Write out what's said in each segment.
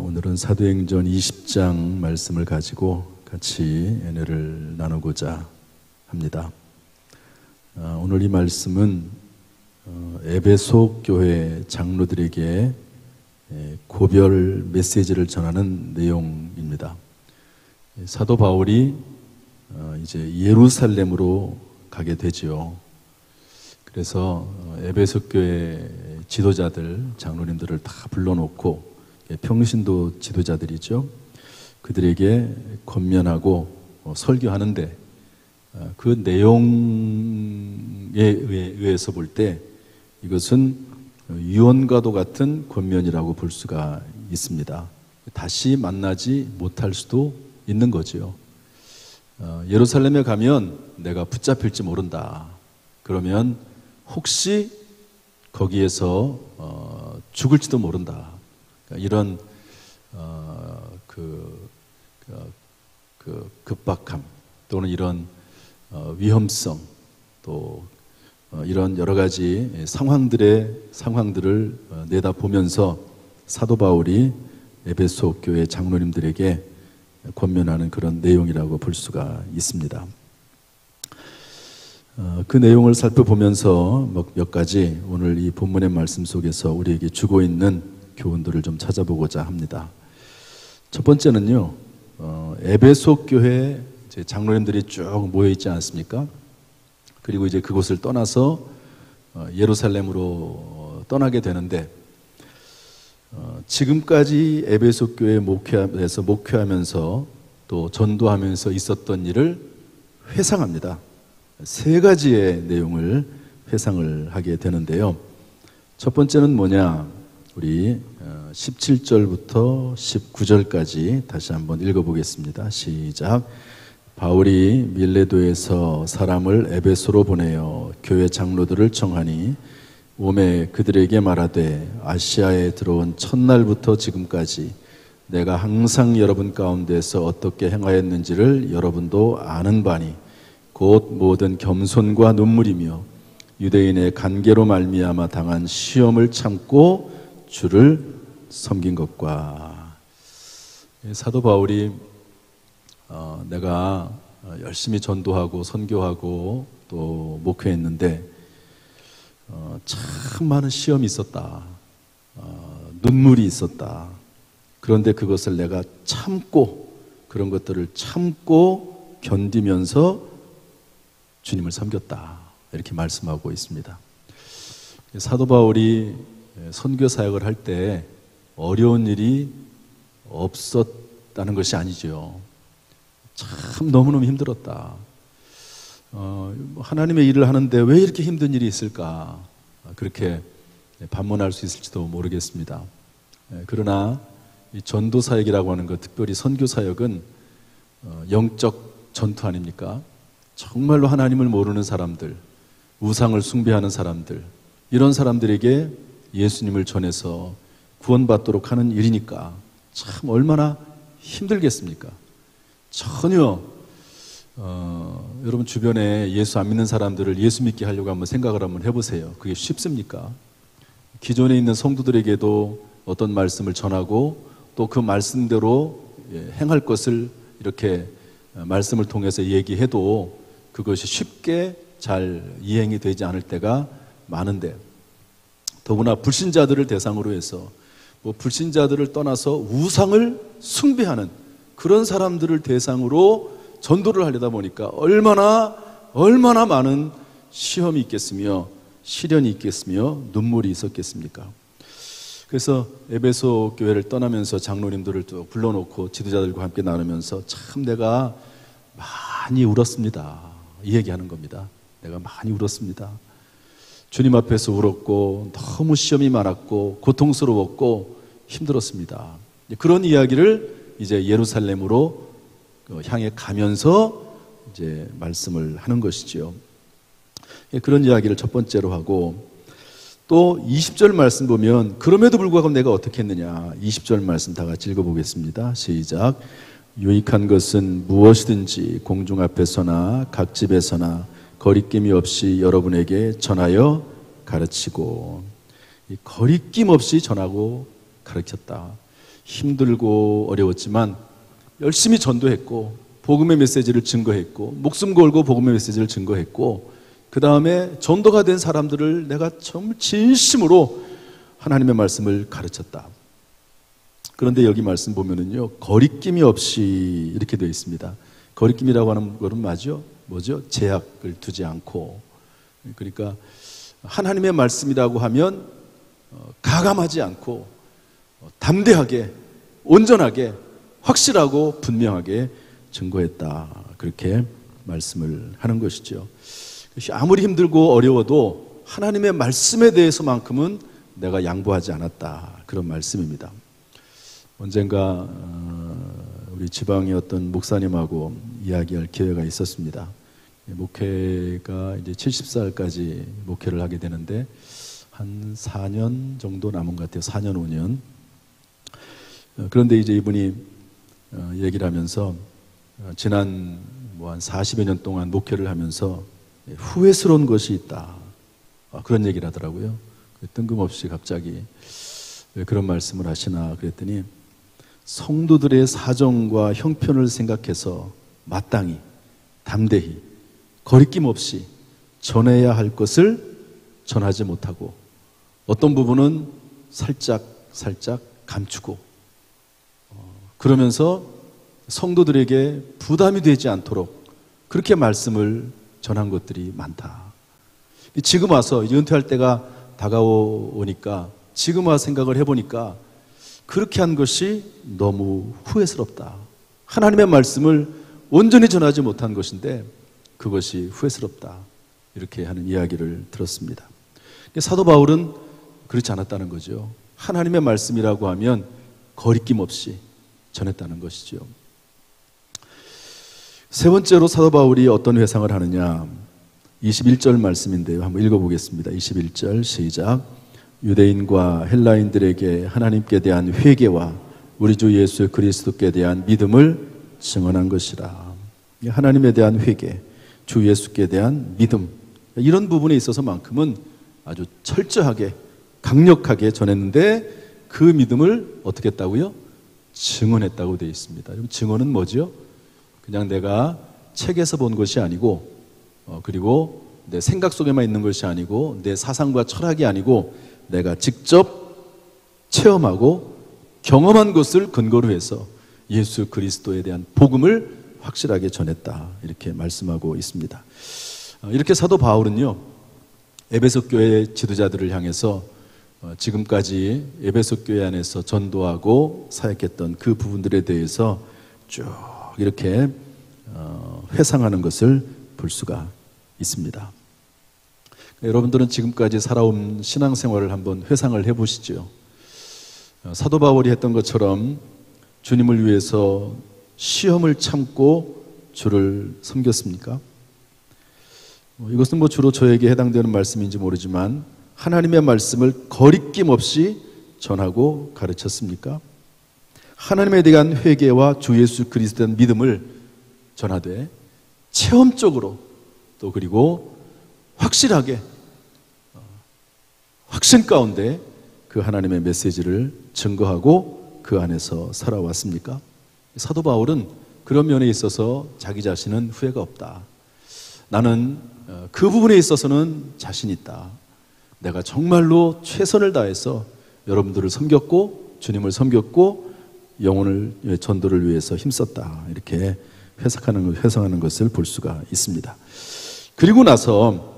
오늘은 사도행전 20장 말씀을 가지고 같이 은혜를 나누고자 합니다. 오늘 이 말씀은 에베소 교회 장로들에게 고별 메시지를 전하는 내용입니다. 사도 바울이 이제 예루살렘으로 가게 되지요. 그래서 에베소 교회 지도자들, 장로님들을 다 불러놓고 평신도 지도자들이죠. 그들에게 권면하고 설교하는데 그 내용에 의해서 볼 때 이것은 유언과도 같은 권면이라고 볼 수가 있습니다. 다시 만나지 못할 수도 있는 거죠. 예루살렘에 가면 내가 붙잡힐지 모른다. 그러면 혹시 거기에서 죽을지도 모른다. 이런 급박함 또는 이런 위험성 또 이런 여러 가지 상황들을 내다보면서 사도 바울이 에베소 교회 장로님들에게 권면하는 그런 내용이라고 볼 수가 있습니다. 그 내용을 살펴보면서 몇 가지 오늘 이 본문의 말씀 속에서 우리에게 주고 있는 교훈들을 좀 찾아보고자 합니다. 첫 번째는요, 에베소 교회 장로님들이 쭉 모여 있지 않습니까? 그리고 이제 그곳을 떠나서 예루살렘으로 떠나게 되는데 지금까지 에베소 교회 목회에서 목회하면서 또 전도하면서 있었던 일을 회상합니다. 세 가지의 내용을 회상을 하게 되는데요. 첫 번째는 뭐냐? 우리 17절부터 19절까지 다시 한번 읽어보겠습니다. 시작. 바울이 밀레도에서 사람을 에베소로 보내어 교회 장로들을 청하니 오매 그들에게 말하되 아시아에 들어온 첫날부터 지금까지 내가 항상 여러분 가운데서 어떻게 행하였는지를 여러분도 아는 바니 곧 모든 겸손과 눈물이며 유대인의 간계로 말미암아 당한 시험을 참고 주를 섬긴 것과 사도 바울이 내가 열심히 전도하고 선교하고 또 목회했는데 참 많은 시험이 있었다. 눈물이 있었다. 그런데 그것을 내가 참고 그런 것들을 참고 견디면서 주님을 섬겼다. 이렇게 말씀하고 있습니다. 사도 바울이 선교 사역을 할 때 어려운 일이 없었다는 것이 아니죠. 참 너무너무 힘들었다. 하나님의 일을 하는데 왜 이렇게 힘든 일이 있을까? 그렇게 반문할 수 있을지도 모르겠습니다. 그러나 이 전도 사역이라고 하는 것, 특별히 선교 사역은 영적 전투 아닙니까? 정말로 하나님을 모르는 사람들, 우상을 숭배하는 사람들, 이런 사람들에게 예수님을 전해서 구원받도록 하는 일이니까 참 얼마나 힘들겠습니까? 전혀 여러분 주변에 예수 안 믿는 사람들을 예수 믿게 하려고 한번 생각을 한번 해보세요. 그게 쉽습니까? 기존에 있는 성도들에게도 어떤 말씀을 전하고 또 그 말씀대로 행할 것을 이렇게 말씀을 통해서 얘기해도 그것이 쉽게 잘 이행이 되지 않을 때가 많은데 더구나 불신자들을 대상으로 해서 불신자들을 떠나서 우상을 숭배하는 그런 사람들을 대상으로 전도를 하려다 보니까 얼마나 많은 시험이 있겠으며 시련이 있겠으며 눈물이 있었겠습니까? 그래서 에베소 교회를 떠나면서 장로님들을 또 불러놓고 지도자들과 함께 나누면서 참 내가 많이 울었습니다. 이 얘기하는 겁니다. 내가 많이 울었습니다. 주님 앞에서 울었고 너무 시험이 많았고 고통스러웠고 힘들었습니다. 그런 이야기를 이제 예루살렘으로 향해 가면서 이제 말씀을 하는 것이죠. 그런 이야기를 첫 번째로 하고 또 20절 말씀 보면 그럼에도 불구하고 내가 어떻게 했느냐 20절 말씀 다 같이 읽어보겠습니다. 시작. 유익한 것은 무엇이든지 공중 앞에서나 각 집에서나 거리낌이 없이 여러분에게 전하여 가르치고, 이 거리낌 없이 전하고 가르쳤다. 힘들고 어려웠지만 열심히 전도했고 복음의 메시지를 증거했고 목숨 걸고 복음의 메시지를 증거했고 그 다음에 전도가 된 사람들을 내가 정말 진심으로 하나님의 말씀을 가르쳤다. 그런데 여기 말씀 보면은요, 거리낌이 없이 이렇게 되어 있습니다. 거리낌이라고 하는 것은 뭐죠? 제약을 두지 않고, 그러니까 하나님의 말씀이라고 하면 가감하지 않고 담대하게, 온전하게, 확실하고 분명하게 증거했다. 그렇게 말씀을 하는 것이죠. 아무리 힘들고 어려워도 하나님의 말씀에 대해서만큼은 내가 양보하지 않았다. 그런 말씀입니다. 언젠가 우리 지방의 어떤 목사님하고 이야기할 기회가 있었습니다. 목회가 이제 70살까지 목회를 하게 되는데 한 4년 정도 남은 것 같아요. 4년, 5년. 그런데 이제 이분이 얘기를 하면서 지난 한 40여 년 동안 목회를 하면서 후회스러운 것이 있다. 그런 얘기를 하더라고요. 뜬금없이 갑자기 왜 그런 말씀을 하시나 그랬더니 성도들의 사정과 형편을 생각해서 마땅히, 담대히, 거리낌 없이 전해야 할 것을 전하지 못하고 어떤 부분은 살짝 감추고 그러면서 성도들에게 부담이 되지 않도록 그렇게 말씀을 전한 것들이 많다. 지금 와서 은퇴할 때가 다가오니까 지금 와서 생각을 해보니까 그렇게 한 것이 너무 후회스럽다. 하나님의 말씀을 온전히 전하지 못한 것인데 그것이 후회스럽다. 이렇게 하는 이야기를 들었습니다. 사도 바울은 그렇지 않았다는 거죠. 하나님의 말씀이라고 하면 거리낌 없이 전했다는 것이죠. 세 번째로 사도 바울이 어떤 회상을 하느냐, 21절 말씀인데요. 한번 읽어보겠습니다. 21절 시작. 유대인과 헬라인들에게 하나님께 대한 회개와 우리 주 예수 그리스도께 대한 믿음을 증언한 것이라. 하나님에 대한 회개, 주 예수께 대한 믿음, 이런 부분에 있어서만큼은 아주 철저하게 강력하게 전했는데 그 믿음을 어떻게 했다고요? 증언했다고 되어 있습니다. 증언은 뭐죠? 그냥 내가 책에서 본 것이 아니고 그리고 내 생각 속에만 있는 것이 아니고 내 사상과 철학이 아니고 내가 직접 체험하고 경험한 것을 근거로 해서 예수 그리스도에 대한 복음을 확실하게 전했다. 이렇게 말씀하고 있습니다. 이렇게 사도 바울은요, 에베소 교회 지도자들을 향해서 지금까지 에베소 교회 안에서 전도하고 사역했던 그 부분들에 대해서 쭉 이렇게 회상하는 것을 볼 수가 있습니다. 여러분들은 지금까지 살아온 신앙생활을 한번 회상을 해보시죠. 사도 바울이 했던 것처럼 주님을 위해서 시험을 참고 주를 섬겼습니까? 이것은 주로 저에게 해당되는 말씀인지 모르지만 하나님의 말씀을 거리낌 없이 전하고 가르쳤습니까? 하나님에 대한 회개와 주 예수 그리스도에 대한 믿음을 전하되 체험적으로 또 그리고 확실하게 확신 가운데 그 하나님의 메시지를 증거하고 그 안에서 살아왔습니까? 사도 바울은 그런 면에 있어서 자기 자신은 후회가 없다. 나는 그 부분에 있어서는 자신 있다. 내가 정말로 최선을 다해서 여러분들을 섬겼고 주님을 섬겼고 영혼을 전도를 위해서 힘썼다. 이렇게 회상하는 것을 볼 수가 있습니다. 그리고 나서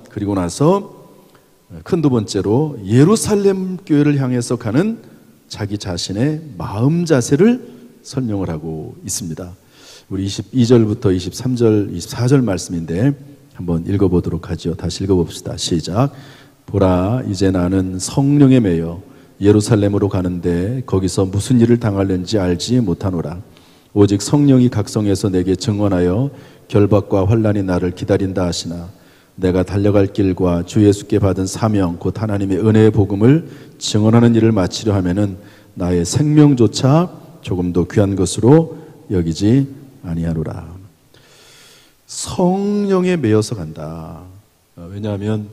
큰 두 번째로 예루살렘 교회를 향해서 가는 자기 자신의 마음 자세를 설명을 하고 있습니다. 우리 22절부터 23절, 24절 말씀인데 한번 읽어보도록 하죠. 다시 읽어봅시다. 시작. 보라, 이제 나는 성령에 매여 예루살렘으로 가는데 거기서 무슨 일을 당할는지 알지 못하노라. 오직 성령이 각성해서 내게 증언하여 결박과 환난이 나를 기다린다 하시나 내가 달려갈 길과 주 예수께 받은 사명 곧 하나님의 은혜의 복음을 증언하는 일을 마치려 하면은 나의 생명조차 조금 더 귀한 것으로 여기지 아니하노라. 성령에 매여서 간다. 왜냐하면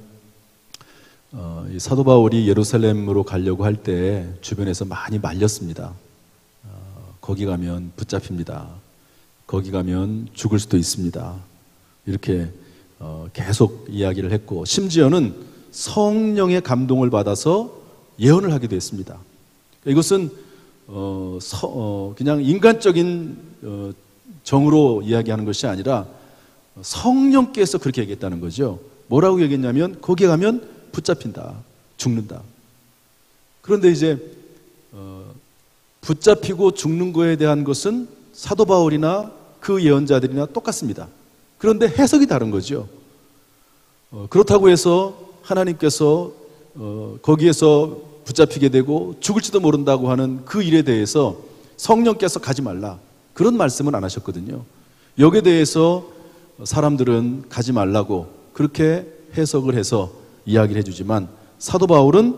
이 사도 바울이 예루살렘으로 가려고 할 때 주변에서 많이 말렸습니다. 거기 가면 붙잡힙니다. 거기 가면 죽을 수도 있습니다. 이렇게 계속 이야기를 했고, 심지어는 성령의 감동을 받아서 예언을 하기도 했습니다. 이것은 그냥 인간적인 정으로 이야기하는 것이 아니라 성령께서 그렇게 얘기했다는 거죠. 뭐라고 얘기했냐면 거기에 가면 붙잡힌다, 죽는다. 그런데 이제 붙잡히고 죽는 거에 대한 것은 사도 바울이나 그 예언자들이나 똑같습니다. 그런데 해석이 다른 거죠. 그렇다고 해서 하나님께서 거기에서 붙잡히게 되고 죽을지도 모른다고 하는 그 일에 대해서 성령께서 가지 말라, 그런 말씀은 안 하셨거든요. 여기에 대해서 사람들은 가지 말라고 그렇게 해석을 해서 이야기를 해주지만, 사도 바울은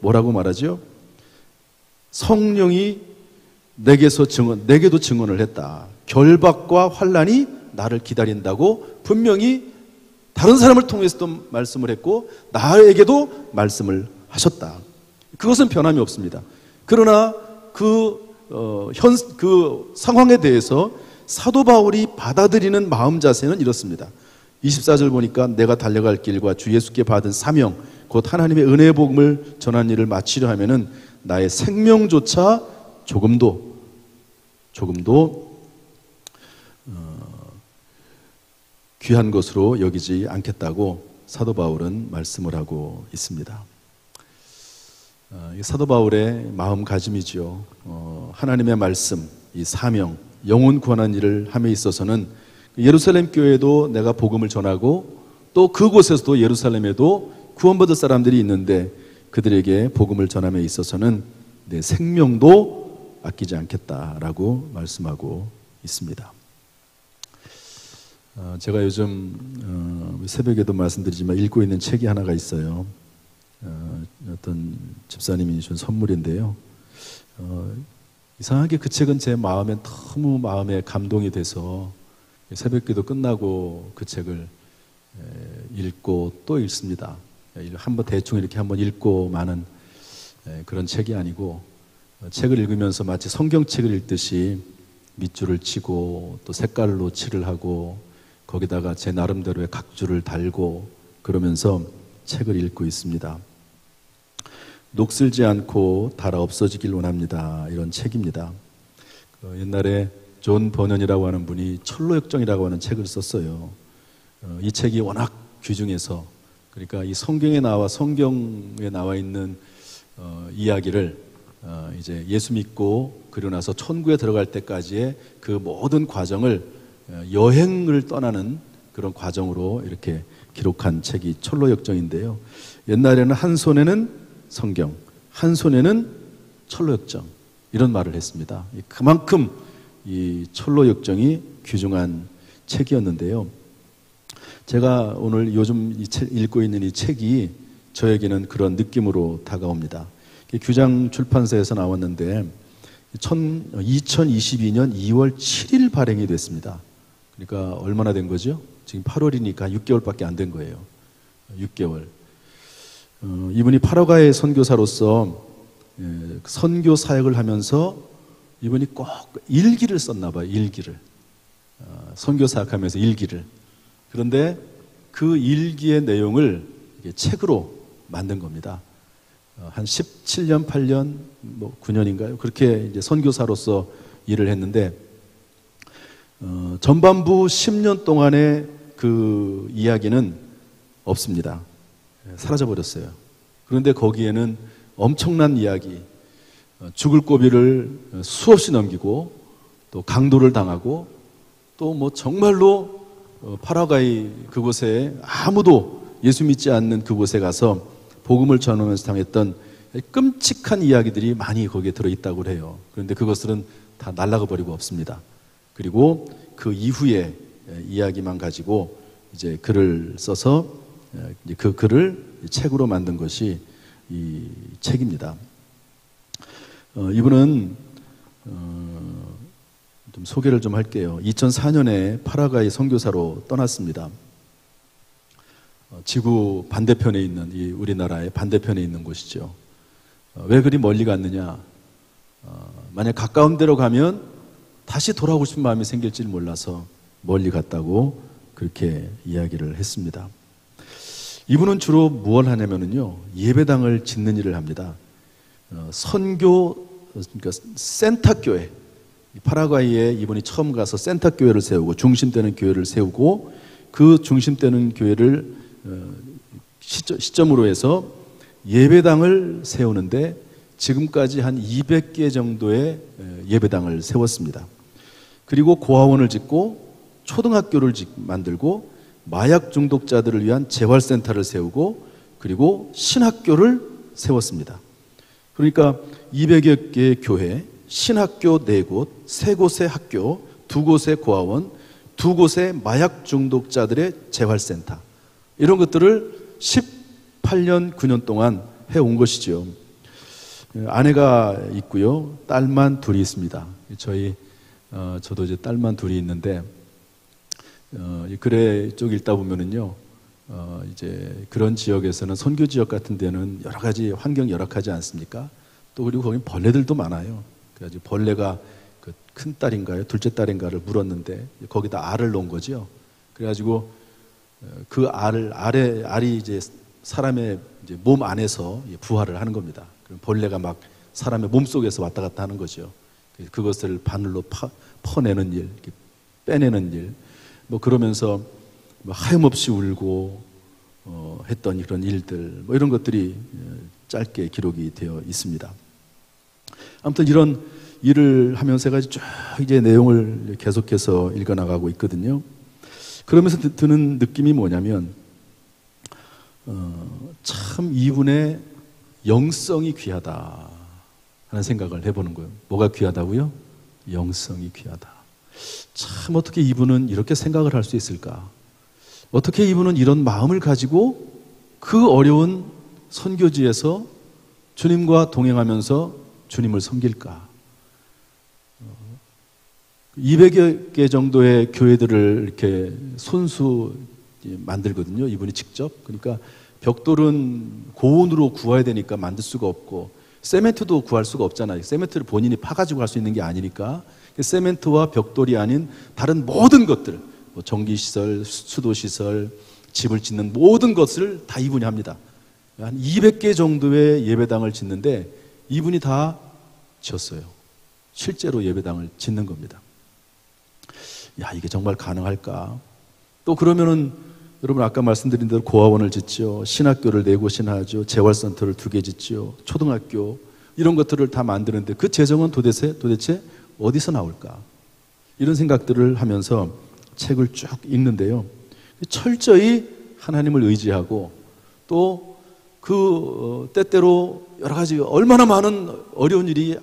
뭐라고 말하죠? 성령이 내게도 증언을 했다. 결박과 환난이 나를 기다린다고 분명히 다른 사람을 통해서도 말씀을 했고 나에게도 말씀을 하셨다. 그것은 변함이 없습니다. 그러나 그 상황에 대해서 사도 바울이 받아들이는 마음 자세는 이렇습니다. 24절 보니까 내가 달려갈 길과 주 예수께 받은 사명, 곧 하나님의 은혜의 복음을 전하는 일을 마치려 하면은 나의 생명조차 조금도 귀한 것으로 여기지 않겠다고 사도 바울은 말씀을 하고 있습니다. 사도 바울의 마음가짐이죠. 하나님의 말씀, 이 사명, 영혼 구원하는 일을 함에 있어서는 예루살렘 교회에도 내가 복음을 전하고 또 그곳에서도 예루살렘에도 구원받을 사람들이 있는데 그들에게 복음을 전함에 있어서는 내 생명도 아끼지 않겠다라고 말씀하고 있습니다. 제가 요즘 새벽에도 말씀드리지만 읽고 있는 책이 하나가 있어요. 어떤 집사님이 준 선물인데요. 이상하게 그 책은 제 마음에 너무 마음에 감동이 돼서 새벽기도 끝나고 그 책을 읽고 또 읽습니다. 한번 대충 이렇게 한번 읽고 마는 그런 책이 아니고, 책을 읽으면서 마치 성경책을 읽듯이 밑줄을 치고 또 색깔로 칠을 하고 거기다가 제 나름대로의 각줄을 달고 그러면서 책을 읽고 있습니다. 녹슬지 않고 닳아 없어지길 원합니다. 이런 책입니다. 옛날에 존 버넌이라고 하는 분이 철로역정이라고 하는 책을 썼어요. 이 책이 워낙 귀중해서, 그러니까 이 성경에 나와 있는 이야기를 이제 예수 믿고 그러고 나서 천국에 들어갈 때까지의 그 모든 과정을 여행을 떠나는 그런 과정으로 이렇게 기록한 책이 철로역정인데요. 옛날에는 한 손에는 성경, 한 손에는 철로역정, 이런 말을 했습니다. 그만큼 이 철로역정이 귀중한 책이었는데요. 제가 오늘 요즘 읽고 있는 이 책이 저에게는 그런 느낌으로 다가옵니다. 규장 출판사에서 나왔는데 2022년 2월 7일 발행이 됐습니다. 그러니까 얼마나 된 거죠? 지금 8월이니까 6개월밖에 안 된 거예요. 6개월. 이분이 파라과이 선교사로서 선교 사역을 하면서 이분이 꼭 일기를 썼나 봐요. 일기를. 선교 사역하면서 일기를. 그런데 그 일기의 내용을 책으로 만든 겁니다. 한 17년, 8년, 9년인가요? 그렇게 이제 선교사로서 일을 했는데, 전반부 10년 동안의 그 이야기는 없습니다. 사라져버렸어요. 그런데 거기에는 엄청난 이야기, 죽을 고비를 수없이 넘기고 또 강도를 당하고 또 정말로 파라과이 그곳에 아무도 예수 믿지 않는 그곳에 가서 복음을 전하면서 당했던 끔찍한 이야기들이 많이 거기에 들어있다고 해요. 그런데 그것들은 다 날아가 버리고 없습니다. 그리고 그 이후의 이야기만 가지고 이제 글을 써서 그 글을 책으로 만든 것이 이 책입니다. 이분은 좀 소개를 좀 할게요. 2004년에 파라과이 선교사로 떠났습니다. 지구 반대편에 있는, 이 우리나라의 반대편에 있는 곳이죠. 왜 그리 멀리 갔느냐? 만약 가까운 데로 가면 다시 돌아오고 싶은 마음이 생길지 몰라서 멀리 갔다고 그렇게 이야기를 했습니다. 이분은 주로 무엇을 하냐면요, 예배당을 짓는 일을 합니다. 선교, 그러니까 센터교회, 파라과이에 이분이 처음 가서 센터교회를 세우고 중심되는 교회를 세우고 그 중심되는 교회를 시점으로 해서 예배당을 세우는데 지금까지 한 200개 정도의 예배당을 세웠습니다. 그리고 고아원을 짓고 초등학교를 만들고 마약 중독자들을 위한 재활센터를 세우고 그리고 신학교를 세웠습니다. 그러니까 200여 개의 교회, 신학교 4곳, 3곳의 학교, 2곳의 고아원, 2곳의 마약 중독자들의 재활센터, 이런 것들을 18년, 9년 동안 해온 것이죠. 아내가 있고요, 딸만 둘이 있습니다. 저도 이제 딸만 둘이 있는데, 글에 쪽 읽다 보면은요, 이제 그런 지역에서는, 선교 지역 같은 데는 여러 가지 환경이 열악하지 않습니까? 또 그리고 거긴 벌레들도 많아요. 그래가지고 벌레가 그 큰 딸인가요, 둘째 딸인가를 물었는데 거기다 알을 놓은 거죠. 그래가지고 그 알이 이제 사람의 이제 몸 안에서 부화를 하는 겁니다. 그럼 벌레가 막 사람의 몸 속에서 왔다 갔다 하는 거죠. 그것을 바늘로 퍼내는 일, 빼내는 일, 뭐 그러면서 뭐 하염없이 울고 했던 그런 일들, 뭐 이런 것들이 짧게 기록이 되어 있습니다. 아무튼 이런 일을 하면서 제가 쭉 이제 내용을 계속해서 읽어나가고 있거든요. 그러면서 드는 느낌이 뭐냐면, 참 이분의 영성이 귀하다 하는 생각을 해보는 거예요. 뭐가 귀하다고요? 영성이 귀하다. 참 어떻게 이분은 이렇게 생각을 할 수 있을까? 어떻게 이분은 이런 마음을 가지고 그 어려운 선교지에서 주님과 동행하면서 주님을 섬길까? 200여 개 정도의 교회들을 이렇게 손수 만들거든요, 이분이 직접. 그러니까 벽돌은 고온으로 구워야 되니까 만들 수가 없고, 세멘트도 구할 수가 없잖아요. 세멘트를 본인이 파가지고 할 수 있는 게 아니니까 세멘트와 벽돌이 아닌 다른 모든 것들, 뭐 전기시설, 수도시설, 집을 짓는 모든 것을 다 이분이 합니다. 한 200개 정도의 예배당을 짓는데 이분이 다 지었어요. 실제로 예배당을 짓는 겁니다. 야, 이게 정말 가능할까? 또 그러면은 여러분 아까 말씀드린 대로 고아원을 짓죠, 신학교를 4곳이나 하죠, 재활센터를 2개 짓죠, 초등학교, 이런 것들을 다 만드는데 그 재정은 도대체 어디서 나올까? 이런 생각들을 하면서 책을 쭉 읽는데요, 철저히 하나님을 의지하고 또 그 때때로 여러 가지 얼마나 많은 어려운 일이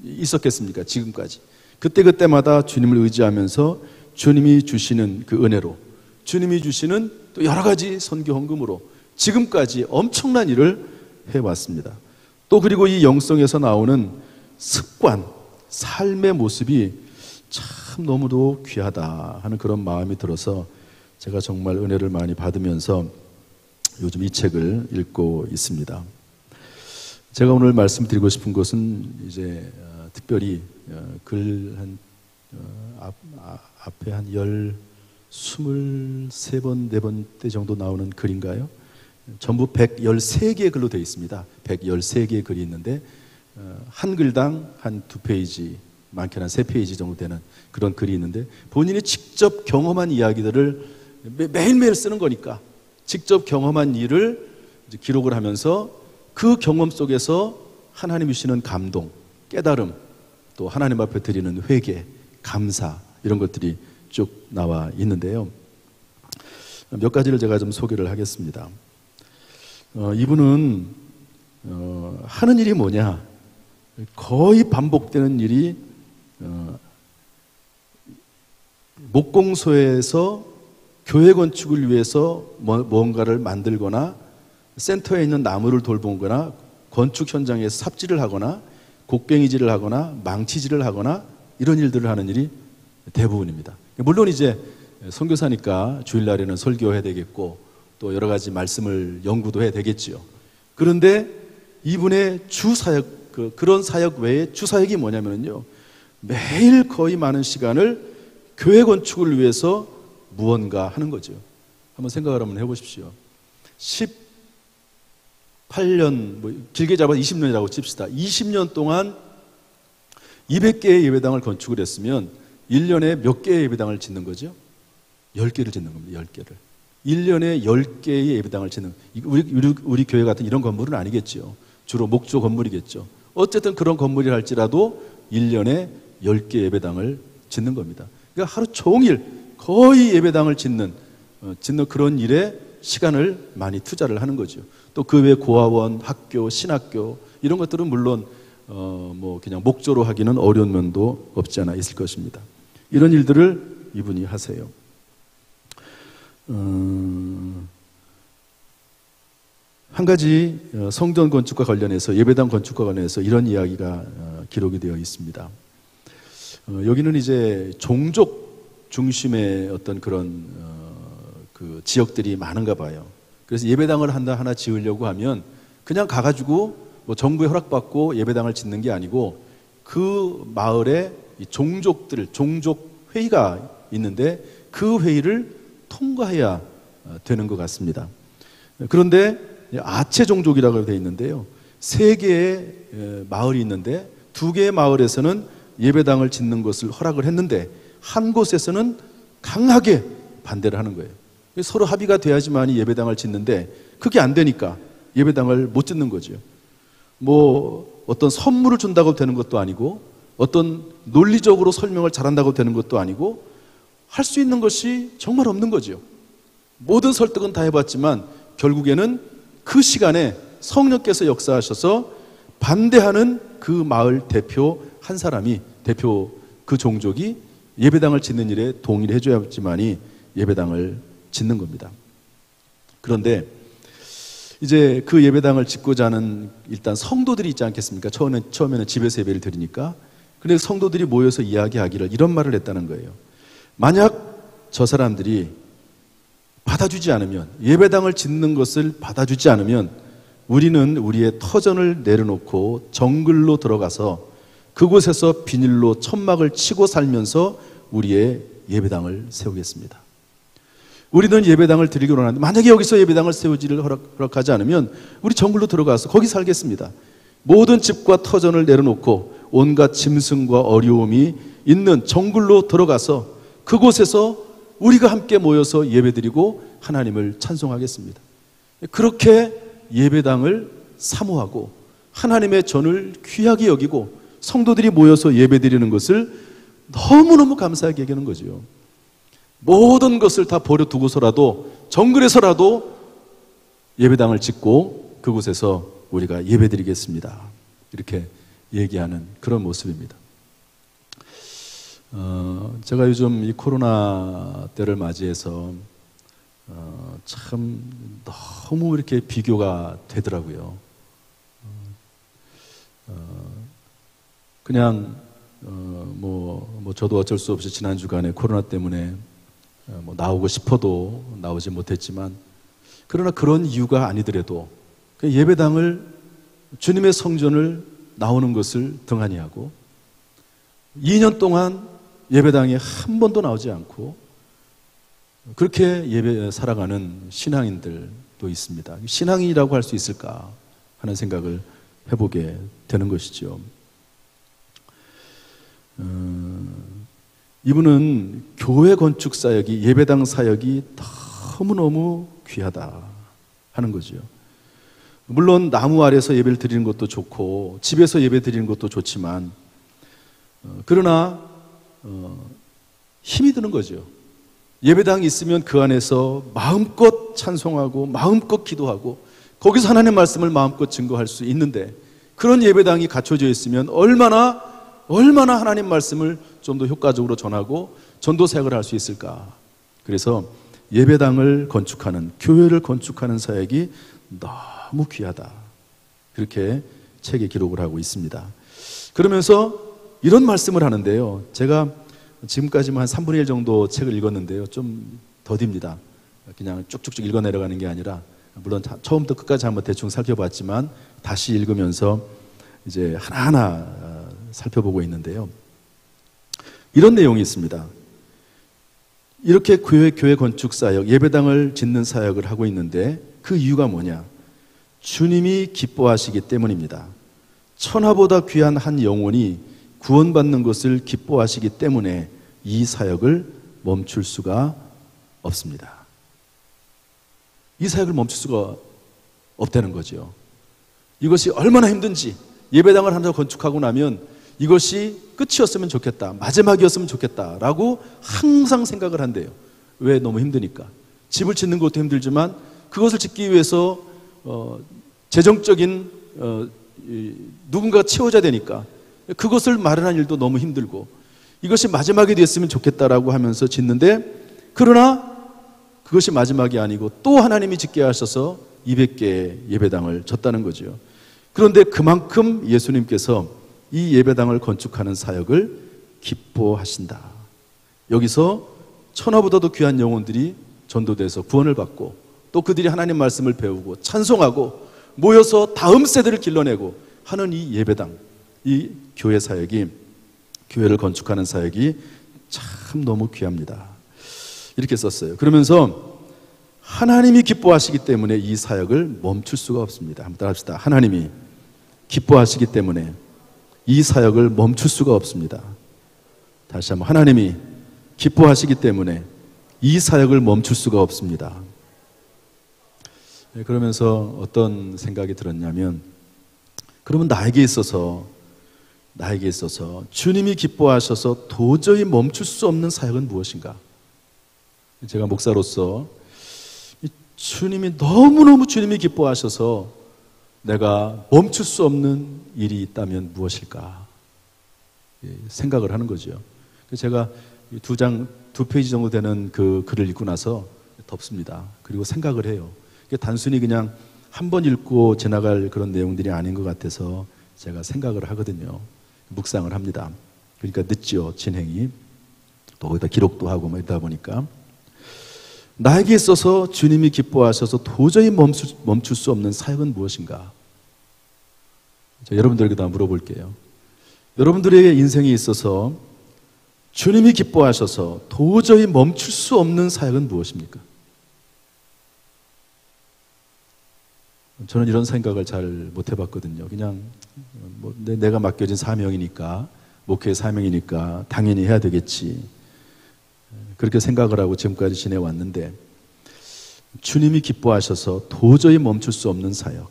있었겠습니까? 지금까지 그때마다 주님을 의지하면서 주님이 주시는 그 은혜로, 주님이 주시는 또 여러 가지 선교 헌금으로 지금까지 엄청난 일을 해왔습니다. 또 그리고 이 영성에서 나오는 습관, 삶의 모습이 참 너무도 귀하다 하는 그런 마음이 들어서 제가 정말 은혜를 많이 받으면서 요즘 이 책을 읽고 있습니다. 제가 오늘 말씀드리고 싶은 것은 이제 특별히 글 앞에 한 23번, 4번째 정도 나오는 글인가요? 전부 113개의 글로 되어 있습니다. 113개의 글이 있는데 한 글당 한 2페이지, 많게는 한 3페이지 정도 되는 그런 글이 있는데, 본인이 직접 경험한 이야기들을 매일매일 쓰는 거니까 직접 경험한 일을 기록을 하면서 그 경험 속에서 하나님이 주시는 감동, 깨달음, 또 하나님 앞에 드리는 회개, 감사, 이런 것들이 쭉 나와 있는데요. 몇 가지를 제가 좀 소개를 하겠습니다. 이분은 하는 일이 뭐냐? 거의 반복되는 일이 목공소에서 교회 건축을 위해서 뭔가를 만들거나 센터에 있는 나무를 돌보거나 건축 현장에서 삽질을 하거나 곡괭이질을 하거나 망치질을 하거나 이런 일들을 하는 일이 대부분입니다. 물론 이제 선교사니까 주일날에는 설교해야 되겠고 또 여러 가지 말씀을 연구도 해야 되겠지요. 그런데 이분의 주사역, 그런 사역 외에 주사역이 뭐냐면요, 매일 거의 많은 시간을 교회 건축을 위해서 무언가 하는 거죠. 한번 생각을 한번 해보십시오. 18년, 길게 잡아서 20년이라고 칩시다. 20년 동안 200개의 예배당을 건축을 했으면 1년에 몇 개의 예배당을 짓는 거죠? 10개를 짓는 겁니다. 10개를. 1년에 10개의 예배당을 짓는, 우리 교회 같은 이런 건물은 아니겠죠. 주로 목조 건물이겠죠. 어쨌든 그런 건물이 할지라도 1년에 10개 예배당을 짓는 겁니다. 그러니까 하루 종일 거의 예배당을 짓는 그런 일에 시간을 많이 투자를 하는 거죠. 또 그 외 고아원, 학교, 신학교 이런 것들은 물론 그냥 목조로 하기는 어려운 면도 없지 않아 있을 것입니다. 이런 일들을 이분이 하세요. 한 가지 성전 건축과 관련해서, 예배당 건축과 관련해서 이런 이야기가 기록이 되어 있습니다. 여기는 이제 종족 중심의 어떤 그런 그 지역들이 많은가 봐요. 그래서 예배당을 하나 지으려고 하면 그냥 가가지고 정부에 허락받고 예배당을 짓는 게 아니고 그 마을에 종족 회의가 있는데 그 회의를 통과해야 되는 것 같습니다. 그런데 아체 종족이라고 되어 있는데요. 3개의 마을이 있는데 2개의 마을에서는 예배당을 짓는 것을 허락을 했는데 한 곳에서는 강하게 반대를 하는 거예요. 서로 합의가 돼야지만 예배당을 짓는데 그게 안 되니까 예배당을 못 짓는 거죠. 어떤 선물을 준다고 되는 것도 아니고 어떤 논리적으로 설명을 잘한다고 되는 것도 아니고 할 수 있는 것이 정말 없는 거죠. 모든 설득은 다 해봤지만 결국에는 그 시간에 성령께서 역사하셔서 반대하는 그 마을 대표 한 사람이, 그 종족이 예배당을 짓는 일에 동의를 해줘야지만이 예배당을 짓는 겁니다. 그런데 이제 그 예배당을 짓고자 하는 일단 성도들이 있지 않겠습니까? 처음에는 집에서 예배를 드리니까. 근데 성도들이 모여서 이야기하기를 이런 말을 했다는 거예요. 만약 저 사람들이 받아주지 않으면, 예배당을 짓는 것을 받아주지 않으면 우리는 우리의 터전을 내려놓고 정글로 들어가서 그곳에서 비닐로 천막을 치고 살면서 우리의 예배당을 세우겠습니다. 우리는 예배당을 드리기로 하는데 만약에 여기서 예배당을 세우지를 허락하지 않으면 우리 정글로 들어가서 거기 살겠습니다. 모든 집과 터전을 내려놓고 온갖 짐승과 어려움이 있는 정글로 들어가서 그곳에서 우리가 함께 모여서 예배드리고 하나님을 찬송하겠습니다. 그렇게 예배당을 사모하고 하나님의 전을 귀하게 여기고 성도들이 모여서 예배드리는 것을 너무너무 감사하게 여기는 거죠. 모든 것을 다 버려두고서라도 정글에서라도 예배당을 짓고 그곳에서 우리가 예배드리겠습니다. 이렇게 얘기하는 그런 모습입니다. 제가 요즘 이 코로나 때를 맞이해서 참 너무 이렇게 비교가 되더라고요. 그냥 저도 어쩔 수 없이 지난 주간에 코로나 때문에 나오고 싶어도 나오지 못했지만, 그러나 그런 이유가 아니더라도 예배당을, 주님의 성전을 나오는 것을 등한히 하고 2년 동안 예배당에 한 번도 나오지 않고 그렇게 살아가는 신앙인들도 있습니다. 신앙인이라고 할 수 있을까 하는 생각을 해보게 되는 것이죠. 이분은 교회 건축 사역이, 예배당 사역이 너무너무 귀하다 하는 거죠. 물론 나무 아래서 예배를 드리는 것도 좋고 집에서 예배 드리는 것도 좋지만 그러나 힘이 드는 거죠. 예배당이 있으면 그 안에서 마음껏 찬송하고 마음껏 기도하고 거기서 하나님의 말씀을 마음껏 증거할 수 있는데, 그런 예배당이 갖춰져 있으면 얼마나 하나님 말씀을 좀 더 효과적으로 전하고 전도 사역을 할 수 있을까. 그래서 예배당을 건축하는, 교회를 건축하는 사역이 너무 귀하다, 그렇게 책에 기록을 하고 있습니다. 그러면서 이런 말씀을 하는데요, 제가 지금까지만 한 3분의 1 정도 책을 읽었는데요, 좀 더딥니다. 그냥 쭉쭉쭉 읽어 내려가는 게 아니라, 물론 처음부터 끝까지 한번 대충 살펴봤지만 다시 읽으면서 이제 하나하나 살펴보고 있는데요. 이런 내용이 있습니다. 이렇게 교회 건축 사역, 예배당을 짓는 사역을 하고 있는데 그 이유가 뭐냐? 주님이 기뻐하시기 때문입니다. 천하보다 귀한 한 영혼이 구원받는 것을 기뻐하시기 때문에 이 사역을 멈출 수가 없습니다. 이 사역을 멈출 수가 없다는 거죠. 이것이 얼마나 힘든지, 예배당을 하나 건축하고 나면 이것이 끝이었으면 좋겠다, 마지막이었으면 좋겠다라고 항상 생각을 한대요. 왜? 너무 힘드니까. 집을 짓는 것도 힘들지만 그것을 짓기 위해서 재정적인 누군가가 채워줘야 되니까 그것을 마련한 일도 너무 힘들고, 이것이 마지막이 됐으면 좋겠다라고 하면서 짓는데, 그러나 그것이 마지막이 아니고 또 하나님이 짓게 하셔서 200개의 예배당을 졌다는 거죠. 그런데 그만큼 예수님께서 이 예배당을 건축하는 사역을 기뻐하신다. 여기서 천하보다도 귀한 영혼들이 전도돼서 구원을 받고, 또 그들이 하나님 말씀을 배우고 찬송하고 모여서 다음 세대를 길러내고 하는 이 예배당, 이 교회 사역이, 교회를 건축하는 사역이 참 너무 귀합니다. 이렇게 썼어요. 그러면서 하나님이 기뻐하시기 때문에 이 사역을 멈출 수가 없습니다. 한번 따라합시다. 하나님이 기뻐하시기 때문에 이 사역을 멈출 수가 없습니다. 다시 한번, 하나님이 기뻐하시기 때문에 이 사역을 멈출 수가 없습니다. 그러면서 어떤 생각이 들었냐면, 그러면 나에게 있어서 주님이 기뻐하셔서 도저히 멈출 수 없는 사역은 무엇인가? 제가 목사로서 주님이 너무너무 주님이 기뻐하셔서 내가 멈출 수 없는 일이 있다면 무엇일까? 생각을 하는 거죠. 제가 두 페이지 정도 되는 그 글을 읽고 나서 덮습니다. 그리고 생각을 해요. 단순히 그냥 한 번 읽고 지나갈 그런 내용들이 아닌 것 같아서 제가 생각을 하거든요. 묵상을 합니다. 그러니까 늦죠, 진행이. 또 거기다 기록도 하고 뭐 이러다 보니까. 나에게 있어서 주님이 기뻐하셔서 도저히 멈출 수 없는 사역은 무엇인가? 여러분들에게도 한번 물어볼게요. 여러분들의 인생에 있어서 주님이 기뻐하셔서 도저히 멈출 수 없는 사역은 무엇입니까? 저는 이런 생각을 잘 못 해봤거든요. 그냥 내가 맡겨진 사명이니까, 목회의 사명이니까 당연히 해야 되겠지, 그렇게 생각을 하고 지금까지 지내왔는데, 주님이 기뻐하셔서 도저히 멈출 수 없는 사역,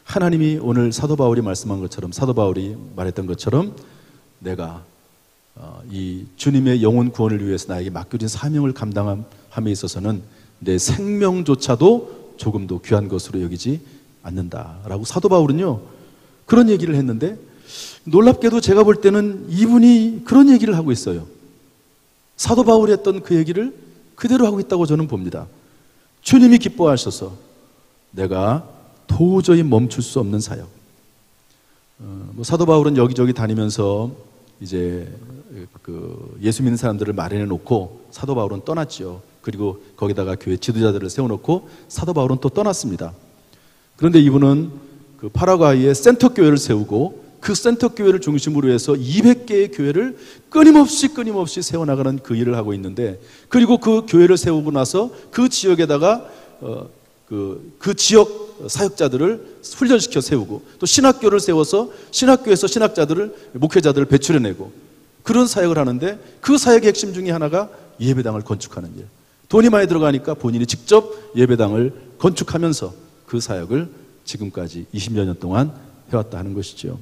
하나님이 오늘 사도 바울이 말씀한 것처럼, 사도 바울이 말했던 것처럼 내가 이 주님의 영혼 구원을 위해서 나에게 맡겨진 사명을 감당함에 있어서는 내 생명조차도 조금도 귀한 것으로 여기지 않는다라고 사도 바울은요 그런 얘기를 했는데, 놀랍게도 제가 볼 때는 이분이 그런 얘기를 하고 있어요. 사도 바울이 했던 그 얘기를 그대로 하고 있다고 저는 봅니다. 주님이 기뻐하셔서 내가 도저히 멈출 수 없는 사역. 사도 바울은 여기저기 다니면서 이제 예수 믿는 사람들을 마련해 놓고 사도 바울은 떠났죠. 그리고 거기다가 교회 지도자들을 세워놓고 사도 바울은 또 떠났습니다. 그런데 이분은 그 파라과이에 센터 교회를 세우고 그 센터 교회를 중심으로 해서 200개의 교회를 끊임없이 세워나가는 그 일을 하고 있는데, 그리고 그 교회를 세우고 나서 그 지역에다가 그 지역 사역자들을 훈련시켜 세우고, 또 신학교를 세워서 신학교에서 신학자들을, 목회자들을 배출해내고, 그런 사역을 하는데, 그 사역의 핵심 중에 하나가 예배당을 건축하는 일. 돈이 많이 들어가니까 본인이 직접 예배당을 건축하면서 그 사역을 지금까지 20여 년 동안 해왔다 하는 것이죠.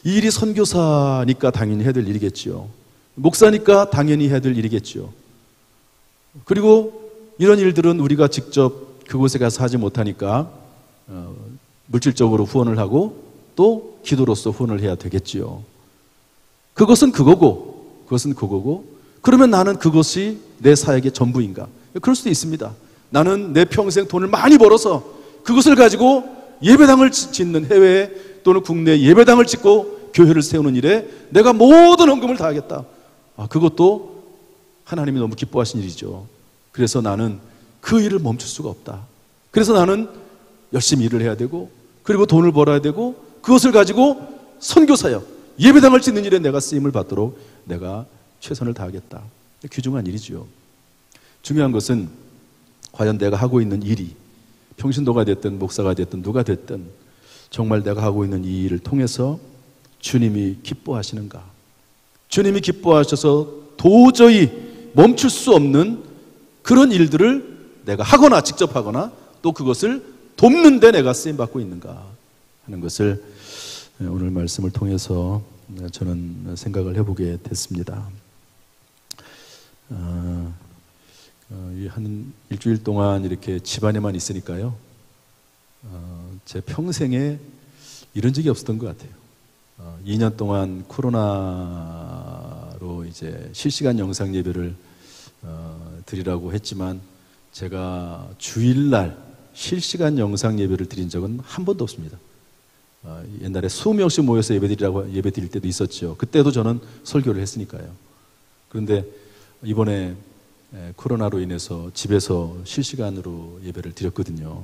이 일이 선교사니까 당연히 해야 될 일이겠죠. 목사니까 당연히 해야 될 일이겠죠. 그리고 이런 일들은 우리가 직접 그곳에 가서 하지 못하니까 물질적으로 후원을 하고 또 기도로서 후원을 해야 되겠지요. 그것은 그거고 그러면 나는 그것이 내 사역의 전부인가? 그럴 수도 있습니다. 나는 내 평생 돈을 많이 벌어서 그것을 가지고 예배당을 짓는, 해외에 또는 국내에 예배당을 짓고 교회를 세우는 일에 내가 모든 헌금을 다하겠다. 그것도 하나님이 너무 기뻐하신 일이죠. 그래서 나는 그 일을 멈출 수가 없다. 그래서 나는 열심히 일을 해야 되고, 그리고 돈을 벌어야 되고, 그것을 가지고 선교사역, 예배당을 짓는 일에 내가 쓰임을 받도록 내가 최선을 다하겠다. 귀중한 일이죠. 중요한 것은 과연 내가 하고 있는 일이 평신도가 됐든 목사가 됐든 누가 됐든 정말 내가 하고 있는 이 일을 통해서 주님이 기뻐하시는가? 주님이 기뻐하셔서 도저히 멈출 수 없는 그런 일들을 내가 하거나 직접 하거나 또 그것을 돕는 데 내가 쓰임받고 있는가 하는 것을 오늘 말씀을 통해서 저는 생각을 해보게 됐습니다. 한 일주일 동안 이렇게 집안에만 있으니까요, 제 평생에 이런 적이 없었던 것 같아요. 2년 동안 코로나로 이제 실시간 영상 예배를 드리라고 했지만 제가 주일날 실시간 영상 예배를 드린 적은 한 번도 없습니다. 옛날에 20명씩 모여서 예배 드릴 때도 있었죠. 그때도 저는 설교를 했으니까요. 그런데 이번에 코로나로 인해서 집에서 실시간으로 예배를 드렸거든요.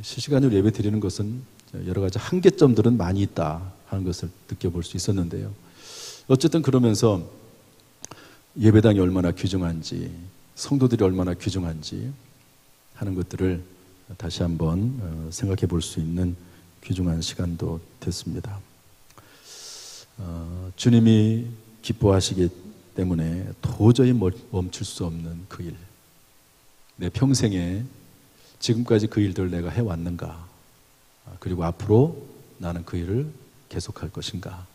실시간으로 예배 드리는 것은 여러 가지 한계점들은 많이 있다 하는 것을 느껴볼 수 있었는데요. 어쨌든 그러면서 예배당이 얼마나 귀중한지, 성도들이 얼마나 귀중한지 하는 것들을 다시 한번 생각해 볼 수 있는 귀중한 시간도 됐습니다. 주님이 기뻐하시기 때문에 도저히 멈출 수 없는 그 일, 내 평생에 지금까지 그 일들을 내가 해왔는가, 그리고 앞으로 나는 그 일을 계속할 것인가,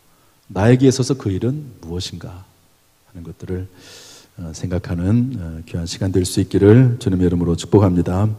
나에게 있어서 그 일은 무엇인가 하는 것들을 생각하는 귀한 시간 될 수 있기를 주님의 이름으로 축복합니다.